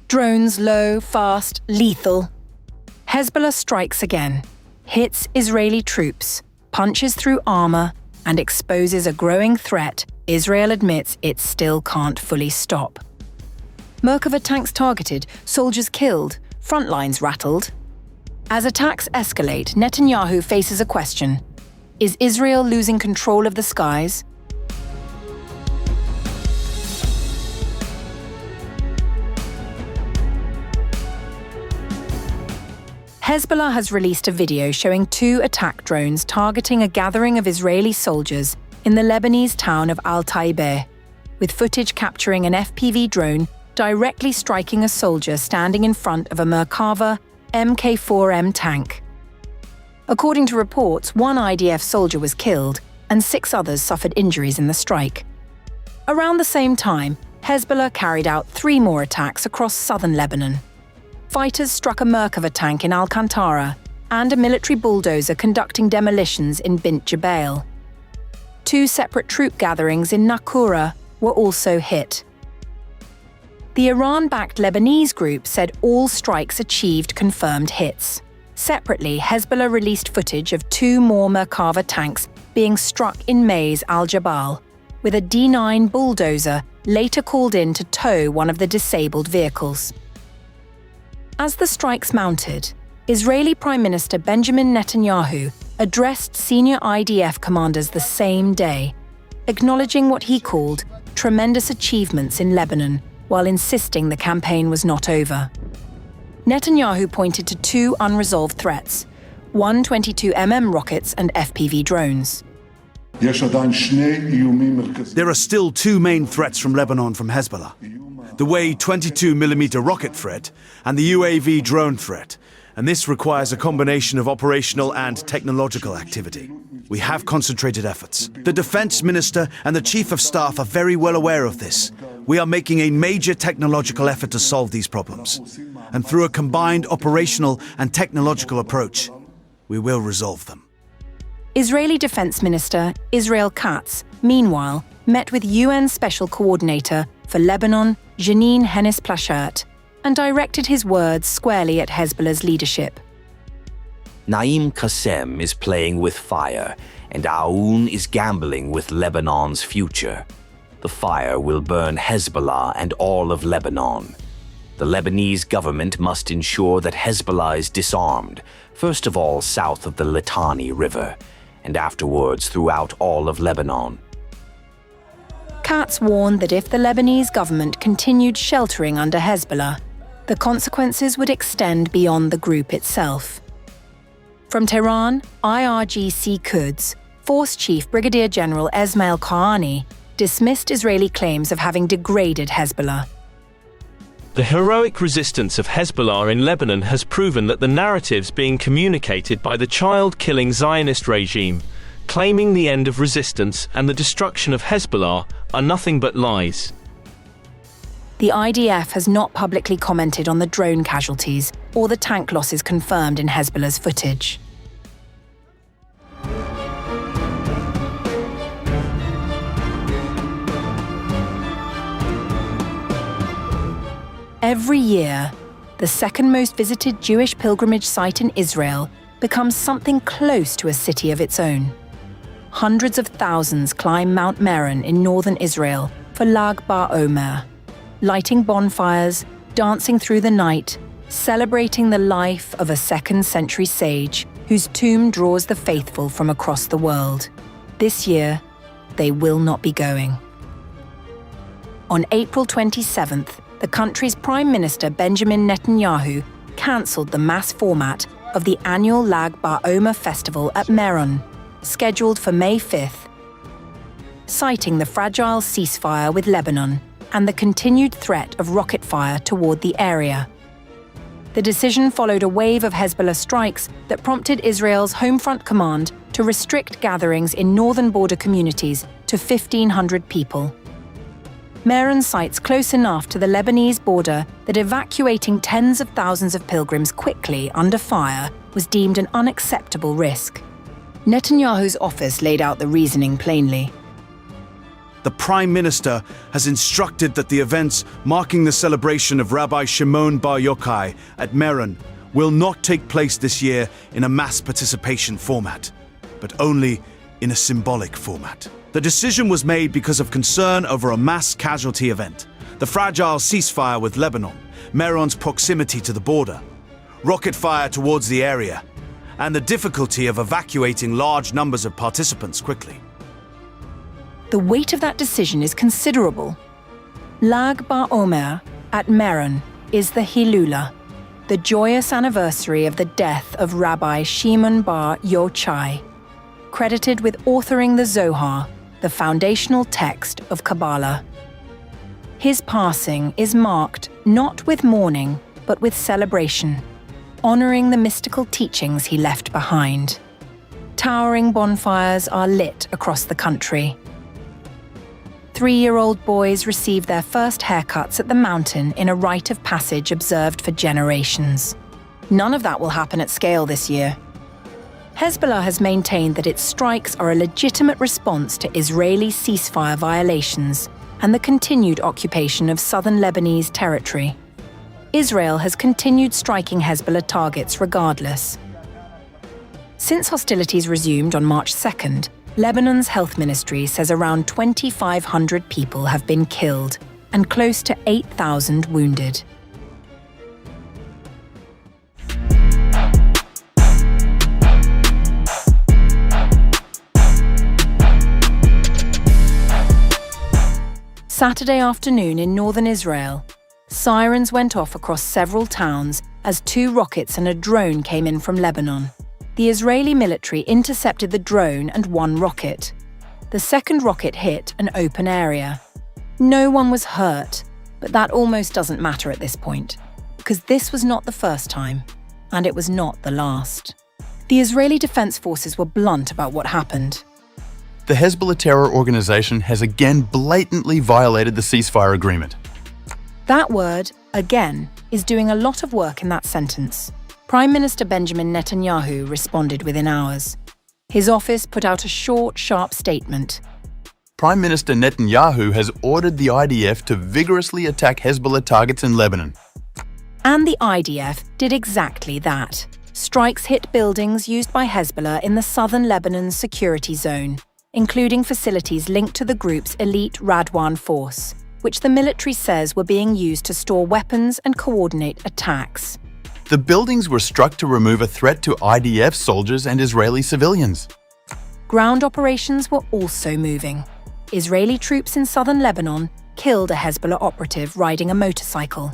Drones low, fast, lethal. Hezbollah strikes again, hits Israeli troops, punches through armor, and exposes a growing threat Israel admits it still can't fully stop. Merkava tanks targeted, soldiers killed, front lines rattled. As attacks escalate, Netanyahu faces a question. Is Israel losing control of the skies? Hezbollah has released a video showing 2 attack drones targeting a gathering of Israeli soldiers in the Lebanese town of Al-Taibeh, with footage capturing an FPV drone directly striking a soldier standing in front of a Merkava Mk4M tank. According to reports, 1 IDF soldier was killed and 6 others suffered injuries in the strike. Around the same time, Hezbollah carried out 3 more attacks across southern Lebanon. Fighters struck a Merkava tank in Al-Qantara and a military bulldozer conducting demolitions in Bint Jbeil. 2 separate troop gatherings in Naqoura were also hit. The Iran-backed Lebanese group said all strikes achieved confirmed hits. Separately, Hezbollah released footage of 2 more Merkava tanks being struck in Mays al-Jabal, with a D9 bulldozer later called in to tow one of the disabled vehicles. As the strikes mounted, Israeli Prime Minister Benjamin Netanyahu addressed senior IDF commanders the same day, acknowledging what he called tremendous achievements in Lebanon while insisting the campaign was not over. Netanyahu pointed to 2 unresolved threats, 122mm rockets and FPV drones. There are still 2 main threats from Lebanon from Hezbollah. The Way 22mm rocket threat and the UAV drone threat, and this requires a combination of operational and technological activity. We have concentrated efforts. The Defense Minister and the Chief of Staff are very well aware of this. We are making a major technological effort to solve these problems, and through a combined operational and technological approach, we will resolve them. Israeli Defense Minister Israel Katz, meanwhile, met with UN Special Coordinator for Lebanon, Janine Hennis-Plasschaert, and directed his words squarely at Hezbollah's leadership. Naim Qassem is playing with fire, and Aoun is gambling with Lebanon's future. The fire will burn Hezbollah and all of Lebanon. The Lebanese government must ensure that Hezbollah is disarmed, first of all south of the Litani River, and afterwards throughout all of Lebanon. Katz warned that if the Lebanese government continued sheltering under Hezbollah, the consequences would extend beyond the group itself. From Tehran, IRGC Quds Force Chief Brigadier General Esmail Qaani dismissed Israeli claims of having degraded Hezbollah. The heroic resistance of Hezbollah in Lebanon has proven that the narratives being communicated by the child-killing Zionist regime, claiming the end of resistance and the destruction of Hezbollah, are nothing but lies. The IDF has not publicly commented on the drone casualties or the tank losses confirmed in Hezbollah's footage. Every year, the second most visited Jewish pilgrimage site in Israel becomes something close to a city of its own. Hundreds of thousands climb Mount Meron in northern Israel for Lag BaOmer, lighting bonfires, dancing through the night, celebrating the life of a second-century sage whose tomb draws the faithful from across the world. This year, they will not be going. On April 27th, the country's Prime Minister Benjamin Netanyahu cancelled the mass format of the annual Lag BaOmer festival at Meron, scheduled for May 5th, citing the fragile ceasefire with Lebanon and the continued threat of rocket fire toward the area. The decision followed a wave of Hezbollah strikes that prompted Israel's Home Front Command to restrict gatherings in northern border communities to 1,500 people. Meron sites close enough to the Lebanese border that evacuating tens of thousands of pilgrims quickly under fire was deemed an unacceptable risk. Netanyahu's office laid out the reasoning plainly. the Prime Minister has instructed that the events marking the celebration of Rabbi Shimon Bar Yochai at Meron will not take place this year in a mass participation format, but only in a symbolic format. The decision was made because of concern over a mass casualty event, the fragile ceasefire with Lebanon, Meron's proximity to the border, rocket fire towards the area, and the difficulty of evacuating large numbers of participants quickly. The weight of that decision is considerable. Lag BaOmer at Meron is the Hilula, the joyous anniversary of the death of Rabbi Shimon Bar Yochai, credited with authoring the Zohar, the foundational text of Kabbalah. His passing is marked not with mourning, but with celebration, honoring the mystical teachings he left behind. Towering bonfires are lit across the country. 3-year-old boys receive their first haircuts at the mountain in a rite of passage observed for generations. None of that will happen at scale this year. Hezbollah has maintained that its strikes are a legitimate response to Israeli ceasefire violations and the continued occupation of southern Lebanese territory. Israel has continued striking Hezbollah targets regardless. Since hostilities resumed on March 2nd, Lebanon's health ministry says around 2,500 people have been killed and close to 8,000 wounded. Saturday afternoon in northern Israel, sirens went off across several towns as 2 rockets and a drone came in from Lebanon. The Israeli military intercepted the drone and 1 rocket. The second rocket hit an open area. No one was hurt, but that almost doesn't matter at this point, because this was not the first time, and it was not the last. The Israeli Defense Forces were blunt about what happened. The Hezbollah terror organization has again blatantly violated the ceasefire agreement. That word, again, is doing a lot of work in that sentence. Prime Minister Benjamin Netanyahu responded within hours. His office put out a short, sharp statement. Prime Minister Netanyahu has ordered the IDF to vigorously attack Hezbollah targets in Lebanon. And the IDF did exactly that. Strikes hit buildings used by Hezbollah in the southern Lebanon security zone, including facilities linked to the group's elite Radwan force, which the military says were being used to store weapons and coordinate attacks. The buildings were struck to remove a threat to IDF soldiers and Israeli civilians. Ground operations were also moving. Israeli troops in southern Lebanon killed a Hezbollah operative riding a motorcycle.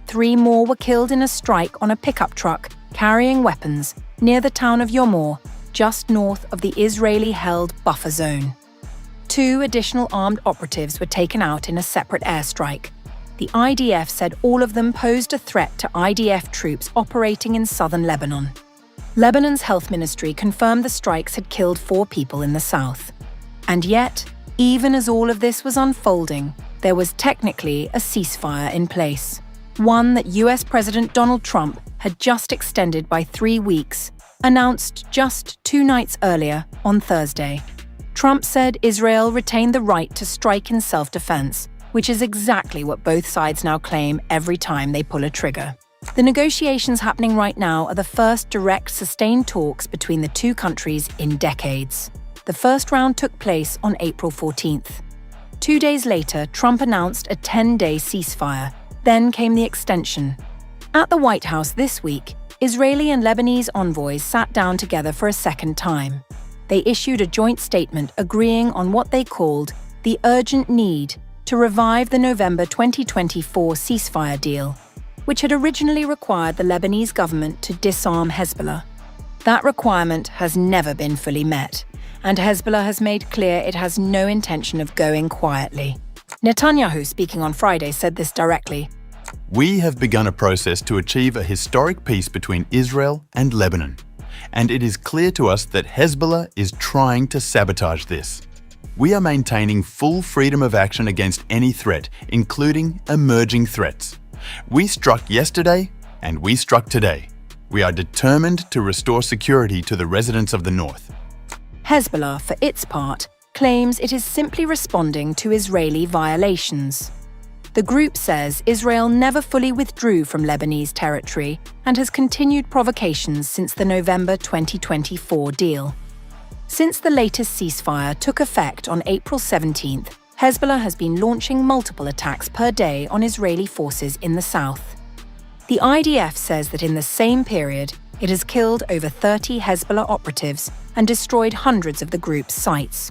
3 more were killed in a strike on a pickup truck carrying weapons near the town of Yomor, just north of the Israeli-held buffer zone. 2 additional armed operatives were taken out in a separate airstrike. The IDF said all of them posed a threat to IDF troops operating in southern Lebanon. Lebanon's health ministry confirmed the strikes had killed 4 people in the south. And yet, even as all of this was unfolding, there was technically a ceasefire in place. One that US President Donald Trump had just extended by 3 weeks, announced just 2 nights earlier on Thursday. Trump said Israel retained the right to strike in self-defense, which is exactly what both sides now claim every time they pull a trigger. The negotiations happening right now are the first direct, sustained talks between the 2 countries in decades. The first round took place on April 14th. 2 days later, Trump announced a 10-day ceasefire. Then came the extension. At the White House this week, Israeli and Lebanese envoys sat down together for a second time. They issued a joint statement agreeing on what they called the urgent need to revive the November 2024 ceasefire deal, which had originally required the Lebanese government to disarm Hezbollah. That requirement has never been fully met, and Hezbollah has made clear it has no intention of going quietly. Netanyahu, speaking on Friday, said this directly. We have begun a process to achieve a historic peace between Israel and Lebanon, and it is clear to us that Hezbollah is trying to sabotage this. We are maintaining full freedom of action against any threat, including emerging threats. We struck yesterday, and we struck today. We are determined to restore security to the residents of the north. Hezbollah, for its part, claims it is simply responding to Israeli violations. The group says Israel never fully withdrew from Lebanese territory and has continued provocations since the November 2024 deal. Since the latest ceasefire took effect on April 17th, Hezbollah has been launching multiple attacks per day on Israeli forces in the south. The IDF says that in the same period, it has killed over 30 Hezbollah operatives and destroyed hundreds of the group's sites.